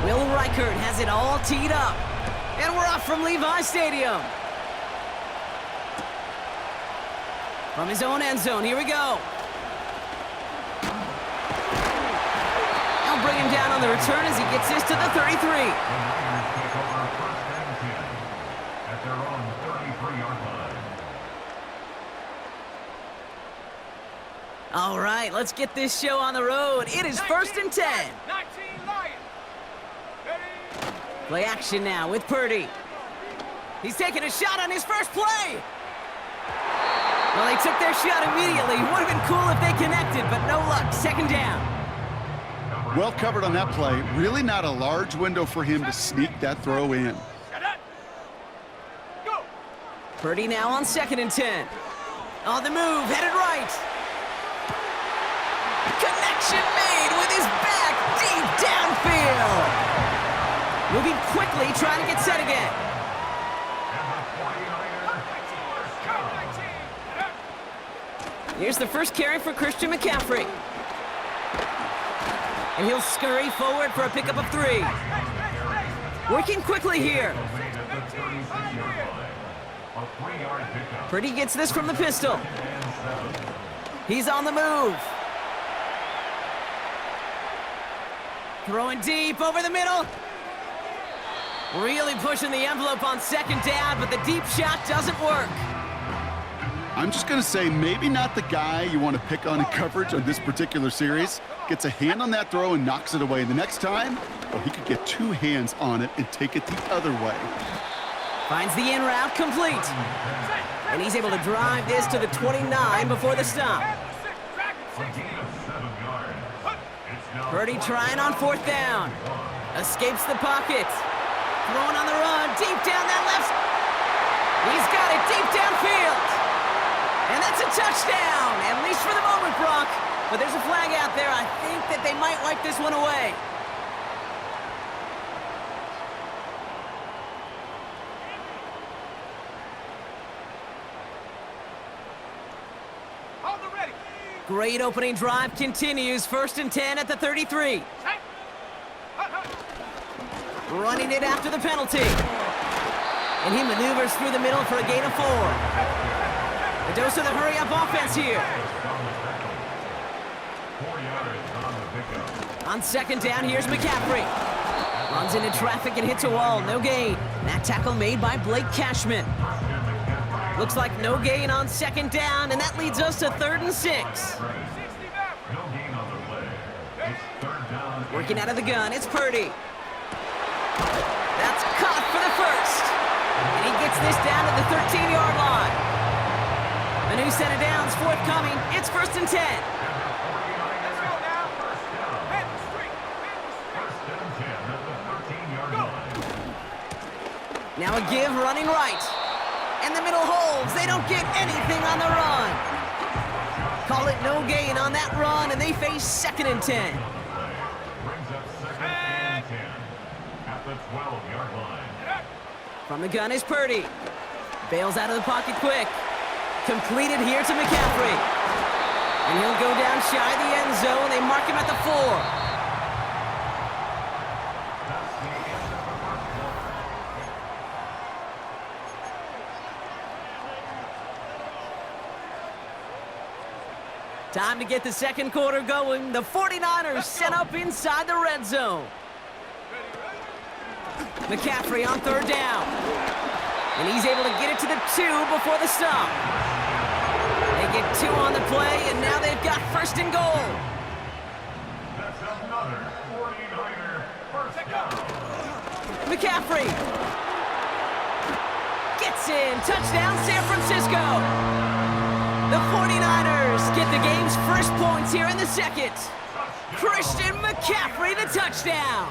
Will Reichert has it all teed up. And we're off from Levi Stadium. From his own end zone, here we go. They'll bring him down on the return as he gets this to the 33. All right, let's get this show on the road. It is 1st and 10. Play action now with Purdy. He's taking a shot on his first play. Well, they took their shot immediately. Would have been cool if they connected, but no luck. 2nd down. Well covered on that play. Really not a large window for him to sneak that throw in. Purdy now on 2nd and 10. On the move, headed right. Connection made with his back deep downfield. Moving quickly, trying to get set again. Here's the first carry for Christian McCaffrey. And he'll scurry forward for a pickup of 3. Working quickly here. Purdy gets this from the pistol. He's on the move. Throwing deep over the middle. Really pushing the envelope on 2nd down, but the deep shot doesn't work. I'm just going to say maybe not the guy you want to pick on in coverage on this particular series. Gets a hand on that throw and knocks it away. The next time, well, he could get 2 hands on it and take it the other way. Finds the in route complete. And he's able to drive this to the 29 before the stop. Purdy trying on 4th down. Escapes the pocket. Throwing on the run, deep down that left. He's got it deep downfield. And that's a touchdown, at least for the moment, Brock. But there's a flag out there. I think that they might wipe this one away. Great opening drive continues. 1st and 10 at the 33. Running it after the penalty. And he maneuvers through the middle for a gain of 4. A dose of the hurry-up offense here. On 2nd down, here's McCaffrey. Runs into traffic and hits a wall. No gain. That tackle made by Blake Cashman. Looks like no gain on 2nd down, and that leads us to 3rd and 6. Working out of the gun, it's Purdy. That's caught for the first. And he gets this down to the 13-yard line. A new set of downs forthcoming. It's 1st and 10. Now a give running right. And the middle holds. They don't get anything on the run. Call it no gain on that run, and they face 2nd and 10. From the gun is Purdy. Bails out of the pocket quick. Completed here to McCaffrey. And he'll go down shy of the end zone. They mark him at the 4. Time to get the 2nd quarter going. The 49ers set up inside the red zone. McCaffrey on 3rd down. And he's able to get it to the 2 before the stop. They get 2 on the play, and now they've got 1st and goal. That's another 49er first down. McCaffrey gets in. Touchdown, San Francisco. The 49ers get the game's first points here in the 2nd. Christian McCaffrey, the touchdown.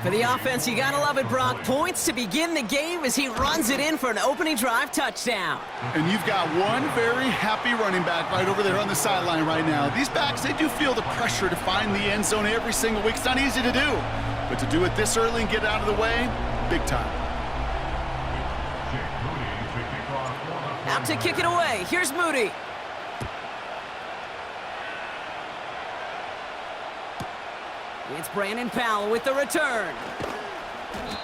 For the offense, you gotta love it, Brock. Points to begin the game as he runs it in for an opening drive touchdown. And you've got one very happy running back right over there on the sideline right now. These backs, they do feel the pressure to find the end zone every single week. It's not easy to do, but to do it this early and get it out of the way, big time. Out to kick it away. Here's Moody. It's Brandon Powell with the return.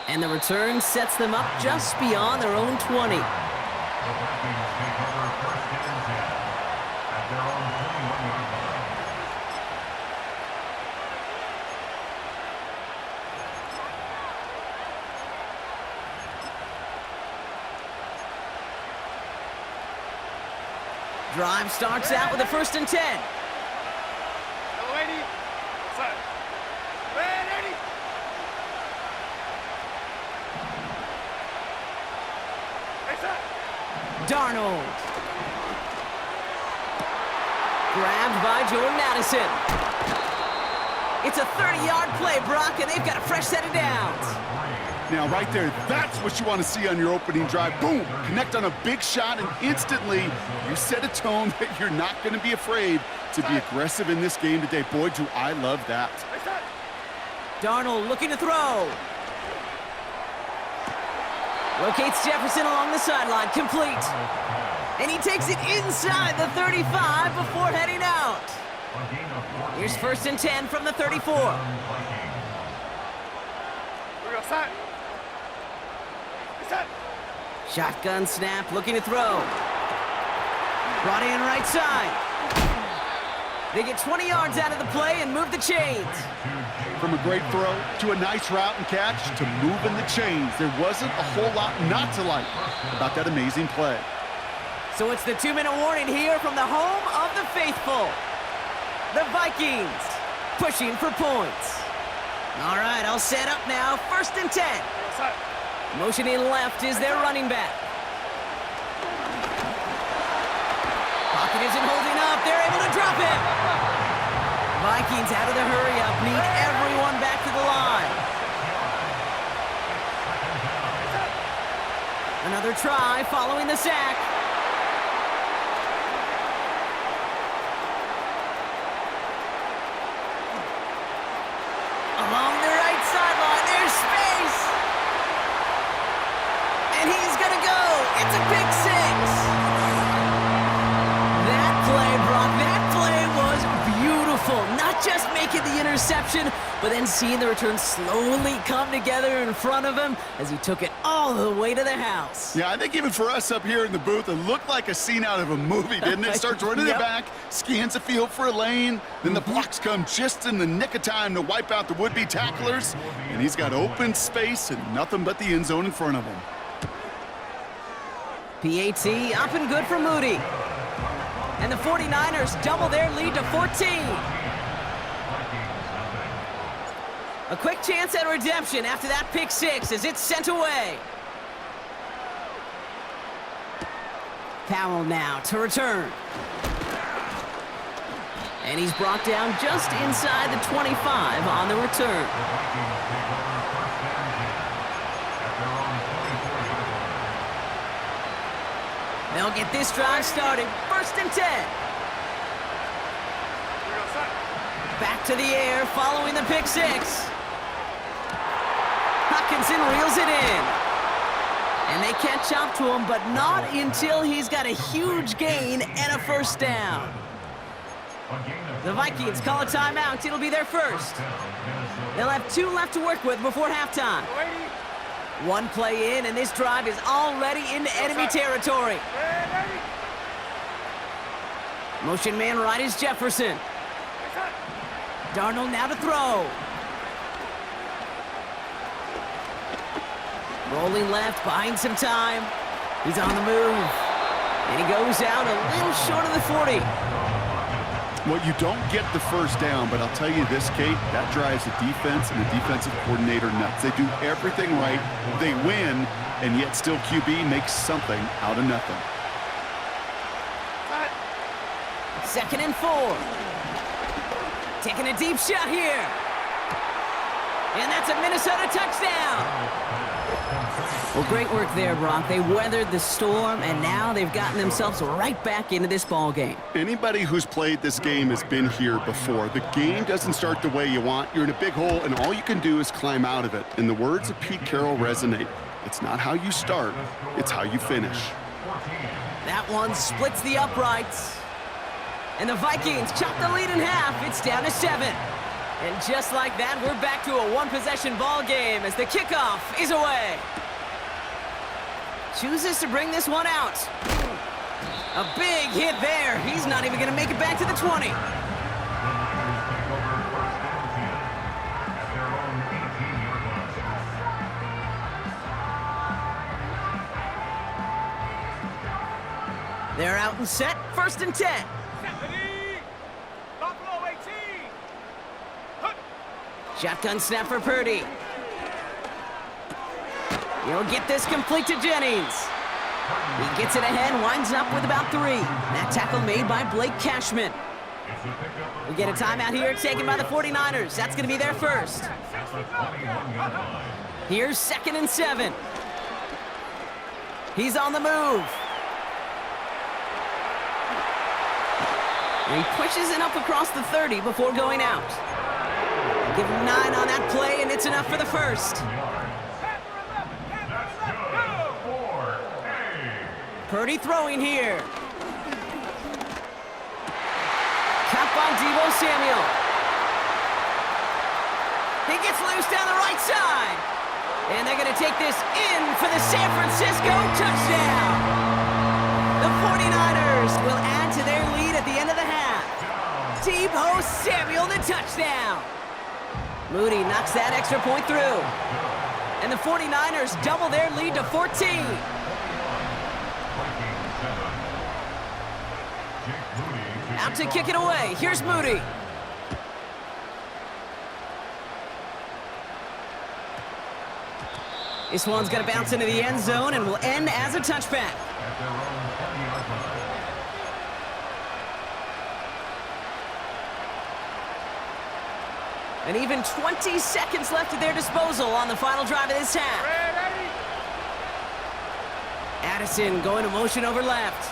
And the return sets them up just beyond their own 20. The Vikings take over first and 10 at their own 21-yard line. Drive starts out with a first and 10. Darnold. Grabbed by Jordan Addison. It's a 30-yard play, Brock, and they've got a fresh set of downs. Now, right there, that's what you want to see on your opening drive. Boom! Connect on a big shot, and instantly you set a tone that you're not going to be afraid to be aggressive in this game today. Boy, do I love that. Darnold looking to throw. Locates Jefferson along the sideline, complete. And he takes it inside the 35 before heading out. Here's first and 10 from the 34. Shotgun snap, looking to throw. Brought in right side. They get 20 yards out of the play and move the chains. From a great throw to a nice route and catch to moving the chains, there wasn't a whole lot not to like about that amazing play. So it's the 2-minute warning here from the home of the faithful. The Vikings pushing for points. All right, I'll set up now. First and 10. Motioning left is their running back. Pocket isn't holding up. They're able to drop it. Vikings out of the hurry-up, need everyone back to the line. Another try following the sack. Along the right sideline, there's space. And he's gonna go. It's a pick six. That play, Brock, that play was beautiful. Not just making the interception, but then seeing the return slowly come together in front of him as he took it all the way to the house. Yeah, I think even for us up here in the booth, it looked like a scene out of a movie, didn't it? Starts running it back, scans the field for a lane, then the blocks come just in the nick of time to wipe out the would-be tacklers, and he's got open space and nothing but the end zone in front of him. PAT up and good for Moody. And the 49ers double their lead to 14. A quick chance at redemption after that pick six as it's sent away. Powell now to return. And he's brought down just inside the 25 on the return. They'll get this drive started. First and 10. Back to the air following the pick six. Hutchinson reels it in. And they catch up to him, but not until he's got a huge gain and a first down. The Vikings call a timeout. It'll be their first. They'll have 2 left to work with before halftime. 1 play in, and this drive is already into enemy territory. Motion man right is Jefferson. Darnold now to throw. Rolling left, buying some time. He's on the move. And he goes out a little short of the 40. Well, you don't get the first down, but I'll tell you this, Kate, that drives the defense and the defensive coordinator nuts. They do everything right, they win, and yet still QB makes something out of nothing. Second and 4. Taking a deep shot here. And that's a Minnesota touchdown. Well, great work there, Brock. They weathered the storm, and now they've gotten themselves right back into this ball game. Anybody who's played this game has been here before. The game doesn't start the way you want. You're in a big hole, and all you can do is climb out of it. And the words of Pete Carroll resonate. It's not how you start, it's how you finish. That one splits the uprights. And the Vikings chop the lead in half. It's down to 7. And just like that, we're back to a one-possession ball game as the kickoff is away. Chooses to bring this one out. A big hit there. He's not even going to make it back to the 20. They're out and set, 1st and 10. Shotgun snap for Purdy. He'll get this complete to Jennings. He gets it ahead, winds up with about 3. That tackle made by Blake Cashman. We get a timeout here taken by the 49ers. That's going to be their first. Here's 2nd and 7. He's on the move. He pushes it up across the 30 before going out. Give him 9 on that play, and it's enough for the first. Purdy throwing here. Cap on Deebo Samuel. He gets loose down the right side. And they're going to take this in for the San Francisco touchdown. The 49ers will add to their lead at the end of the half. Deebo Samuel, the touchdown. Moody knocks that extra point through. And the 49ers double their lead to 14. Out to kick it away. Here's Moody. This one's going to bounce into the end zone and will end as a touchback. And even 20 seconds left at their disposal on the final drive of this half. Addison going to motion over left.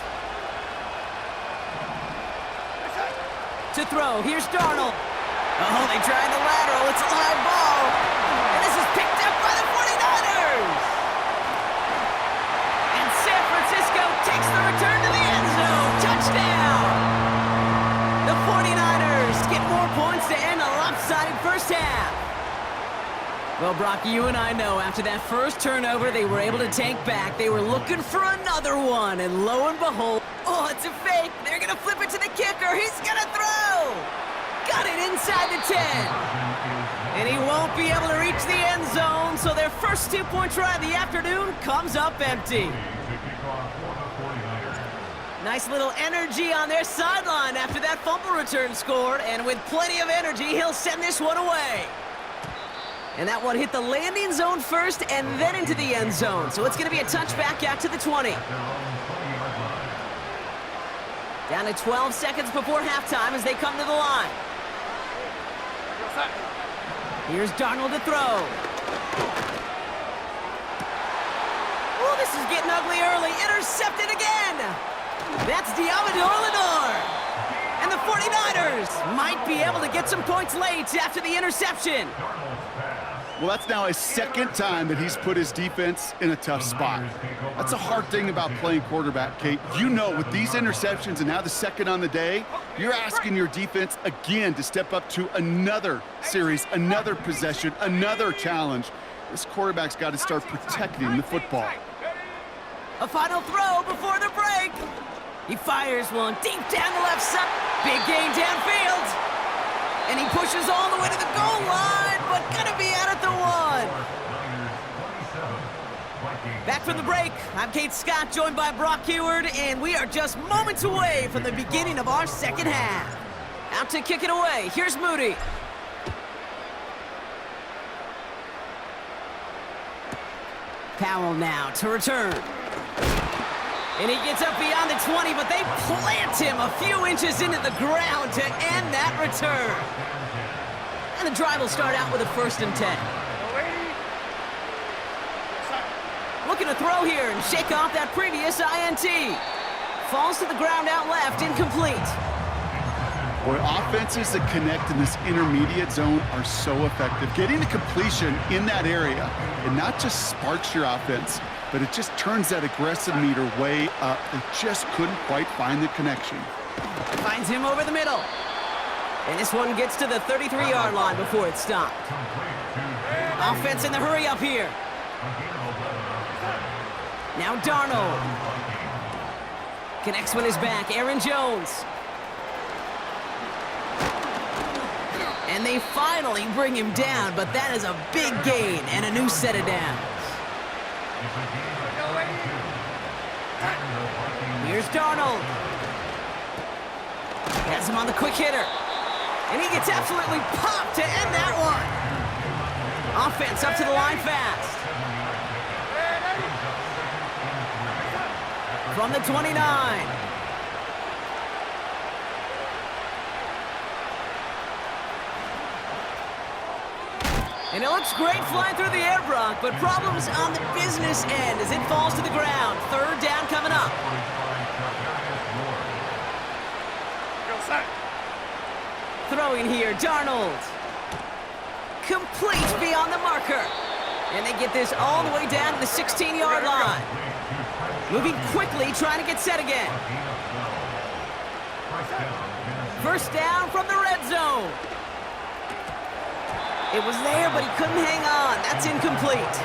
To throw, here's Darnold. Oh, they tried the lateral, it's a live ball. And this is picked up by the 49ers. And San Francisco takes the return to the end zone. Touchdown! The 49ers get more points to end a lopsided first half. Well, Brock, you and I know after that first turnover, they were able to take back. They were looking for another one, and lo and behold, oh, it's a fake. They're going to flip it to the kicker. He's going to throw. Got it inside the 10. And he won't be able to reach the end zone, so their first 2-point try of the afternoon comes up empty. Nice little energy on their sideline after that fumble return scored, and with plenty of energy, he'll send this one away. And that one hit the landing zone first and then into the end zone. So it's going to be a touchback out to the 20. Down to 12 seconds before halftime as they come to the line. Here's Darnold to throw. Oh, this is getting ugly early. Intercepted again. That's Diamador Lenore. And the 49ers might be able to get some points late after the interception. Well, that's now his 2nd time that he's put his defense in a tough spot. That's a hard thing about playing quarterback, Kate. You know, with these interceptions and now the 2nd on the day, you're asking your defense again to step up to another series, another possession, another challenge. This quarterback's got to start protecting the football. A final throw before the break. He fires one deep down the left side. Big gain downfield. And he pushes all the way to the goal line, but gonna be out at the 1. Back from the break, I'm Kate Scott, joined by Brock Heward, and we are just moments away from the beginning of our second half. Out to kick it away, here's Moody. Powell now to return. And he gets up beyond the 20, but they plant him a few inches into the ground to end that return. And the drive will start out with a 1st and 10. Looking to throw here and shake off that previous INT. Falls to the ground out left, incomplete. Boy, offenses that connect in this intermediate zone are so effective. Getting the completion in that area, it not just sparks your offense, but it just turns that aggressive meter way up. They just couldn't quite find the connection. Finds him over the middle. And this one gets to the 33-yard line before it's stopped. Offense in the hurry up here. Now Darnold. Connects with his back, Aaron Jones. And they finally bring him down, but that is a big gain and a new set of downs. Here's Darnold. Has him on the quick hitter. And he gets absolutely popped to end that one. Offense up to the line fast. From the 29. And it looks great flying through the air, Brock, but problems on the business end as it falls to the ground. Third down coming up. Throwing here, Darnold. Complete beyond the marker. And they get this all the way down to the 16-yard line. Moving quickly, trying to get set again. First down from the red zone. It was there, but he couldn't hang on. That's incomplete.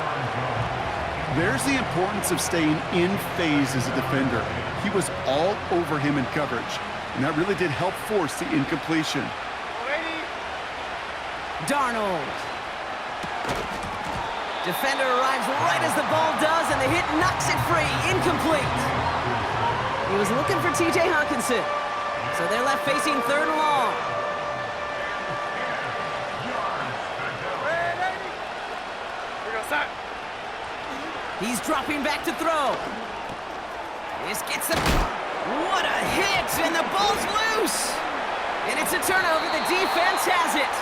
There's the importance of staying in phase as a defender. He was all over him in coverage, and that really did help force the incompletion. Darnold. Defender arrives right as the ball does, and the hit knocks it free. Incomplete. He was looking for T.J. Hawkinson, so they're left facing third and long. He's dropping back to throw. This gets him. What a hit, and the ball's loose. And it's a turnover. The defense has it.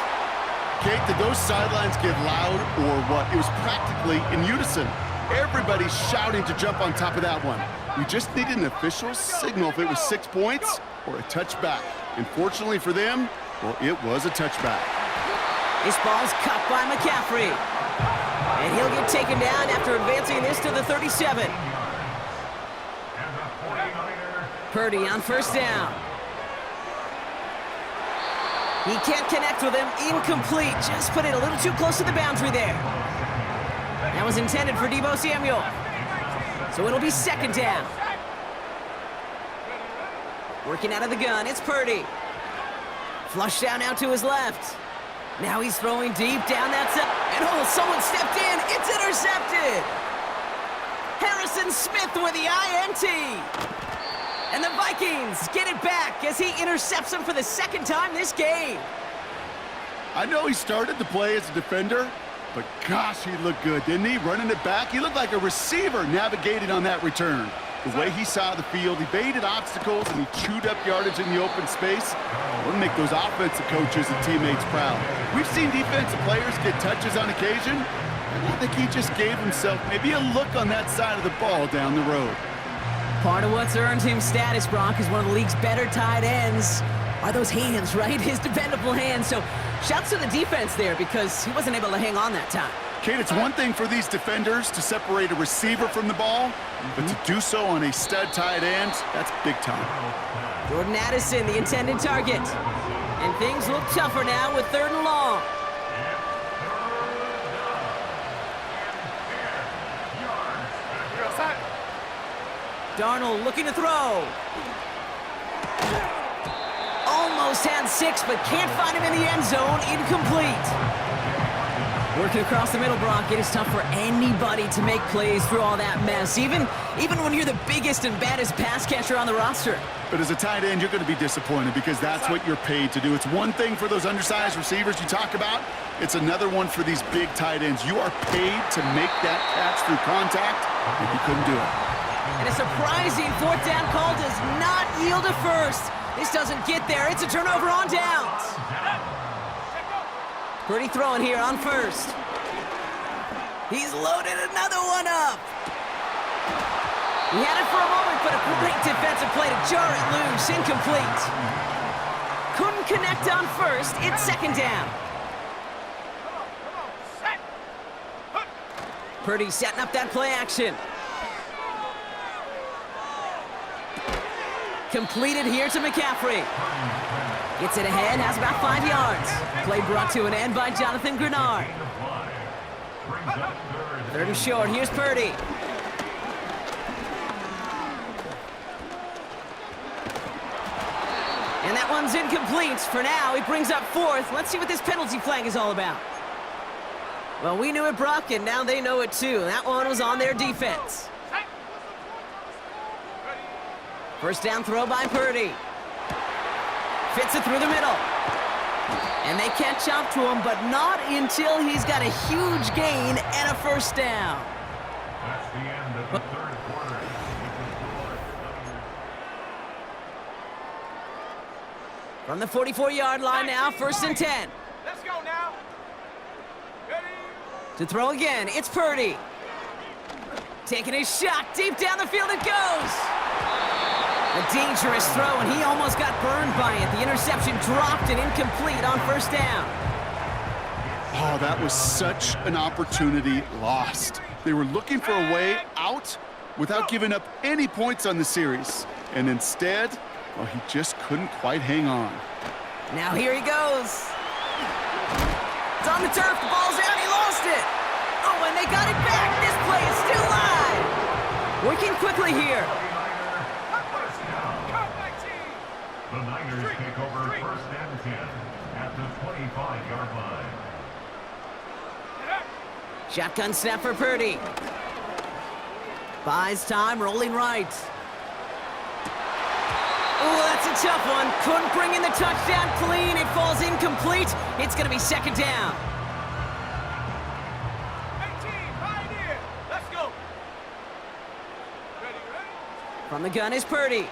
Kate, did those sidelines get loud or what? It was practically in unison. Everybody's shouting to jump on top of that one. We just needed an official signal if it was 6 points or a touchback. And fortunately for them, well, it was a touchback. This ball's cut by McCaffrey. And he'll get taken down after advancing this to the 37. Purdy on first down. He can't connect with him. Incomplete. Just put it a little too close to the boundary there. That was intended for Deebo Samuel. So it'll be second down. Working out of the gun, it's Purdy. Flush down now to his left. Now he's throwing deep down that side. And oh, someone stepped in. It's intercepted. Harrison Smith with the INT. And the Vikings get it back as he intercepts him for the second time this game. I know he started to play as a defender, but gosh, he looked good, didn't he? Running it back, he looked like a receiver navigating on that return. The way he saw the field, he baited obstacles, and he chewed up yardage in the open space. We'll make those offensive coaches and teammates proud. We've seen defensive players get touches on occasion, and I think he just gave himself maybe a look on that side of the ball down the road. Part of what's earned him status, Brock, is one of the league's better tight ends. Are those hands, right? His dependable hands. So shouts to the defense there because he wasn't able to hang on that time. Kate, it's one thing for these defenders to separate a receiver from the ball, but to do so on a stud tight end, that's big time. Jordan Addison, the intended target. And things look tougher now with third and long. Darnold looking to throw. Almost had 6, but can't find him in the end zone. Incomplete. Working across the middle, Brock, it is tough for anybody to make plays through all that mess, even when you're the biggest and baddest pass catcher on the roster. But as a tight end, you're going to be disappointed because that's what you're paid to do. It's one thing for those undersized receivers you talk about. It's another one for these big tight ends. You are paid to make that catch through contact, and you couldn't do it. And a surprising fourth down call does not yield a first. This doesn't get there. It's a turnover on downs. Pretty throwing here on first. He's loaded another one up. He had it for a moment, but a great defensive play to jar it loose. Incomplete. Couldn't connect on first. It's second down. Purdy setting up that play action. Completed here to McCaffrey. Gets it ahead, has about 5 yards. Play brought to an end by Jonathan Grenard. Third and short, here's Purdy. And that one's incomplete. For now, he brings up fourth. Let's see what this penalty flag is all about. Well, we knew it, Brock, and now they know it too. That one was on their defense. First down throw by Purdy. Fits it through the middle. And they catch up to him, but not until he's got a huge gain and a first down. That's the end of the third quarter. From the 44-yard line now, first and 10. Let's go now. Ready? To throw again, it's Purdy. Taking his shot, deep down the field it goes. A dangerous throw, and he almost got burned by it. The interception dropped and incomplete on first down. Oh, that was such an opportunity lost. They were looking for a way out without giving up any points on the series. And instead, well, he just couldn't quite hang on. Now here he goes. It's on the turf, the ball's out, he lost it. Oh, and they got it back. This play is still live. Working quickly here. The Niners take over first and 10 at the 25-yard line. Shotgun snap for Purdy. Buys time, rolling right. Oh, that's a tough one. Couldn't bring in the touchdown clean. It falls incomplete. It's going to be second down. 18, pioneer. Let's go. Ready? From the gun is Purdy.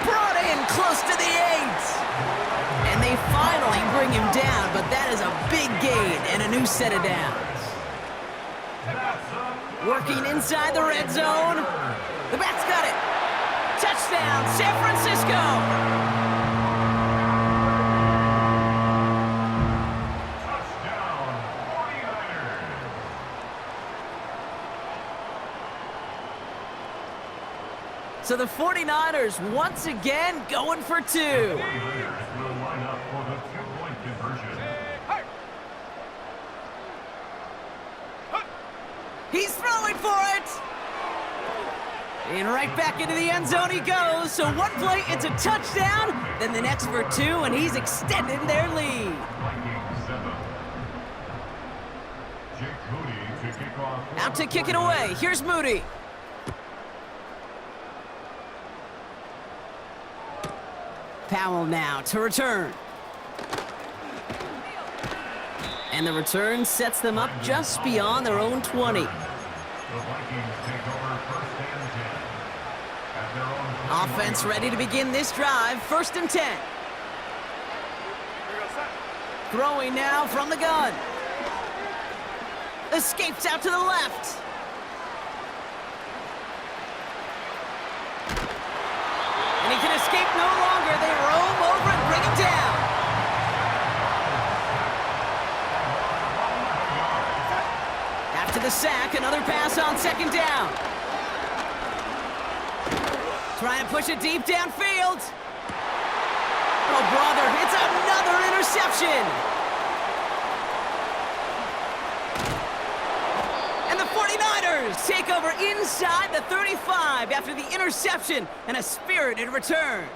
Brought in close to the 8. And they finally bring him down, but that is a big gain and a new set of downs. Working inside the red zone. The back's got it. Touchdown, San Francisco. Touchdown, 49ers. So the 49ers once again going for 2. 49ers will line up for the two-point conversion. He's throwing for it. And right back into the end zone he goes. So one play, it's a touchdown. Then the next for 2, and he's extending their lead. Vikings 7. Jake Moody to kick off. Out to kick it away. Here's Moody. Powell now to return. And the return sets them up just beyond their own 20. The Vikings take over first and 10 at their own 21. Offense ready to begin this drive. First and 10. Throwing now from the gun. Escapes out to the left. And he can escape no longer. They roam over and bring him down. After the sack, another pass on second down. Trying to push it deep downfield. Oh, brother, it's another interception. And the 49ers take over inside the 35 after the interception and a spirited return.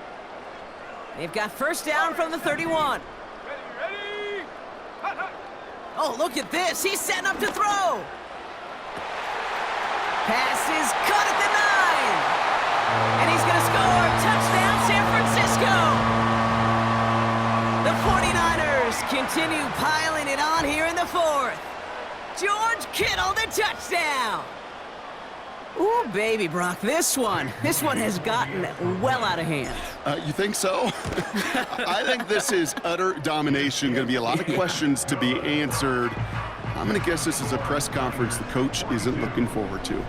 They've got first down from the 31. Ready? Hut, hut. Oh, look at this. He's setting up to throw. Pass is cut at the 9. And he's going to score. Touchdown, San Francisco. The 49ers continue piling it on here in the 4th. George Kittle, the touchdown. Ooh, baby, Brock, this one has gotten well out of hand. You think so? I think this is utter domination. Going to be a lot of questions to be answered. I'm going to guess this is a press conference the coach isn't looking forward to.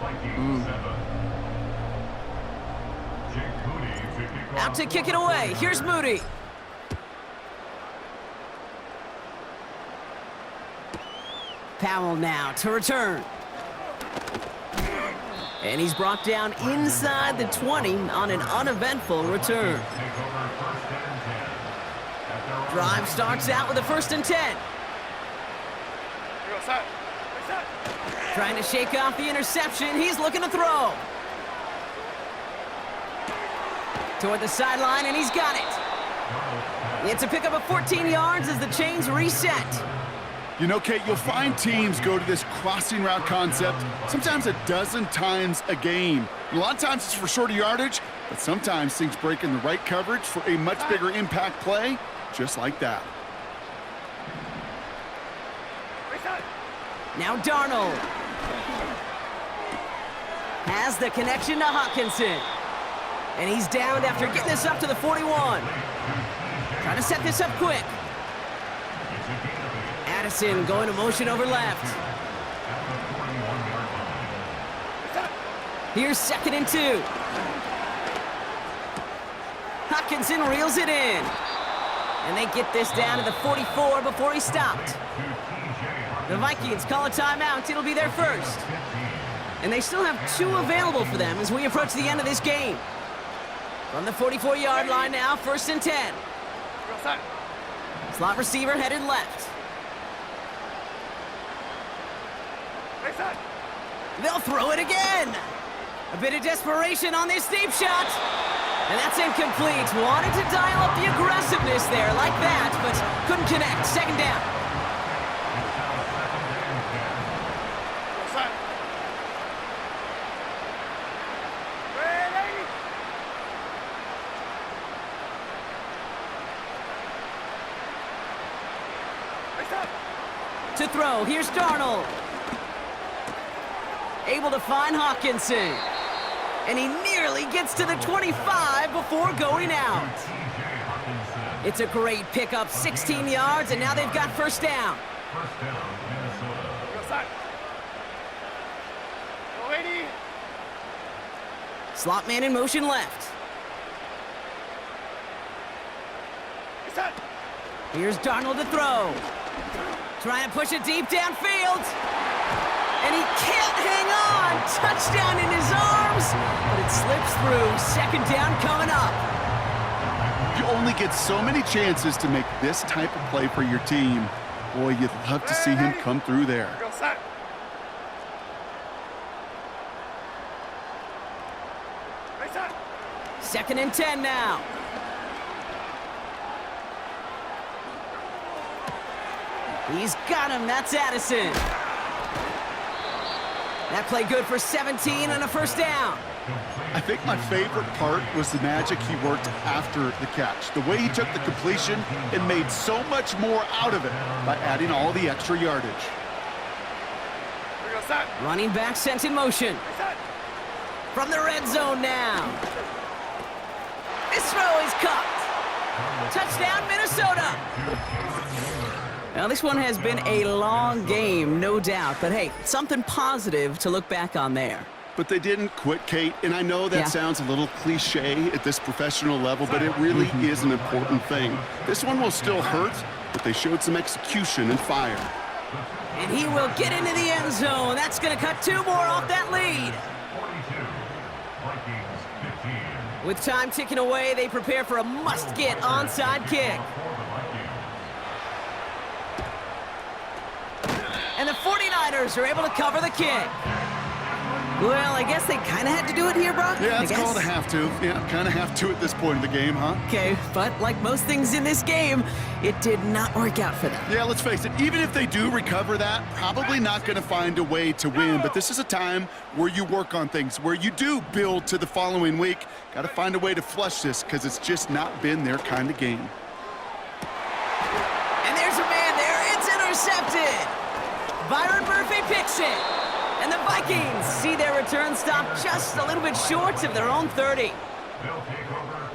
Out to kick it away. Here's Moody. Powell now to return. And he's brought down inside the 20 on an uneventful return. Take over first Drive starts out with a 1st and 10. Here goes set. Set. Trying to shake off the interception. He's looking to throw. Toward the sideline, and he's got it. It's a pickup of 14 yards as the chains reset. You know, Kate, you'll find teams go to this crossing route concept sometimes a dozen times a game. A lot of times it's for shorter yardage, but sometimes things break in the right coverage for a much bigger impact play, just like that. Reset. Now Darnold has the connection to Hawkinson. And he's downed after getting this up to the 41. Trying to set this up quick. Addison going to motion over left. Here's 2nd and 2. Hawkinson reels it in. And they get this down to the 44 before he stopped. The Vikings call a timeout. It'll be their first. And they still have 2 available for them as we approach the end of this game. From the 44-yard line now, 1st and 10. Slot receiver headed left. Reset. They'll throw it again. A bit of desperation on this deep shot. And that's incomplete. Wanted to dial up the aggressiveness there like that, but couldn't connect. 2nd down. Set. Ready. Reset. To throw, here's Darnold. Able to find Hawkinson. And he nearly gets to the 25 before going out. It's a great pickup, 16 yards, and now they've got 1st down. First down, Minnesota. Go set. Go 80. Slot man in motion left. Reset. Here's Darnold to throw. Trying to push it deep downfield. And he can't hang on. Touchdown in his arms, but it slips through. 2nd down coming up. You only get so many chances to make this type of play for your team. Boy, you'd love to see him come through there. Go set. Reset. 2nd and 10 now. He's got him. That's Addison. That play good for 17 and a 1st down. I think my favorite part was the magic he worked after the catch. The way he took the completion and made so much more out of it by adding all the extra yardage. Here goes set. Running back sent in motion. Reset. From the red zone now. This throw is caught. Touchdown, Minnesota. Now, this one has been a long game, no doubt. But, hey, something positive to look back on there. But they didn't quit, Kate, and I know that sounds a little cliche at this professional level, but it really is an important thing. This one will still hurt, but they showed some execution and fire. And he will get into the end zone. That's going to cut 2 more off that lead. 42, Vikings 15. With time ticking away, they prepare for a must-get onside kick. And the 49ers are able to cover the kick. Well, I guess they kind of had to do it here, Brock. Yeah, it's called a have to. Yeah, kind of have to at this point in the game, huh? Okay, but like most things in this game, it did not work out for them. Yeah, let's face it, even if they do recover that, probably not going to find a way to win. But this is a time where you work on things, where you do build to the following week. Got to find a way to flush this because it's just not been their kind of game. And there's a man there. It's intercepted. Byron Murphy picks it. And the Vikings see their return stop just a little bit short of their own 30.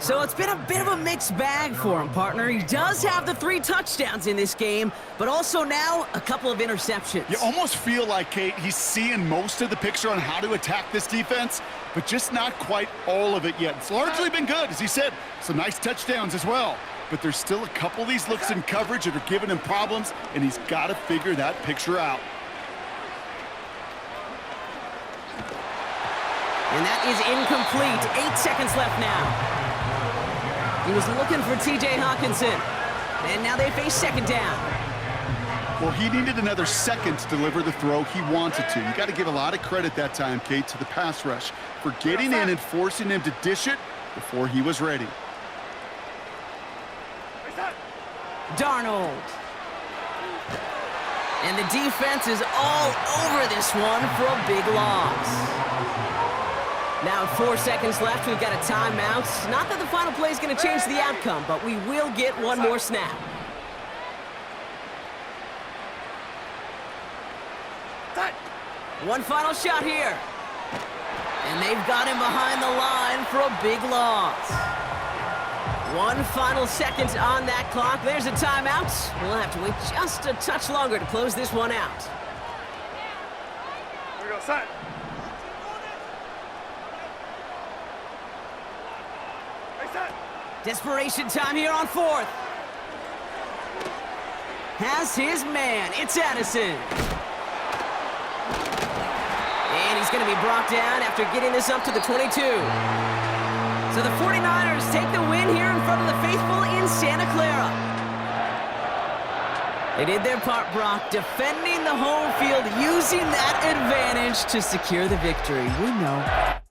So it's been a bit of a mixed bag for him, partner. He does have the 3 touchdowns in this game, but also now a couple of interceptions. You almost feel like, Kate, he's seeing most of the picture on how to attack this defense, but just not quite all of it yet. It's largely been good, as he said, some nice touchdowns as well. But there's still a couple of these looks in coverage that are giving him problems, and he's got to figure that picture out. And that is incomplete. 8 seconds left now. He was looking for T.J. Hawkinson. And now they face second down. Well, he needed another second to deliver the throw he wanted to. You got to give a lot of credit that time, Kate, to the pass rush for getting in and forcing him to dish it before he was ready. Darnold. And the defense is all over this one for a big loss. Now with 4 seconds left, we've got a timeout. Not that the final play is going to change the outcome, but we will get one more snap. One final shot here. And they've got him behind the line for a big loss. 1 final second on that clock. There's a timeout. We'll have to wait just a touch longer to close this one out. Here we go, set. Hey, set. Desperation time here on 4th. Has his man. It's Addison. And he's going to be brought down after getting this up to the 22. So the 49ers take the win here in front of the faithful in Santa Clara. They did their part, Brock, defending the home field, using that advantage to secure the victory. We know.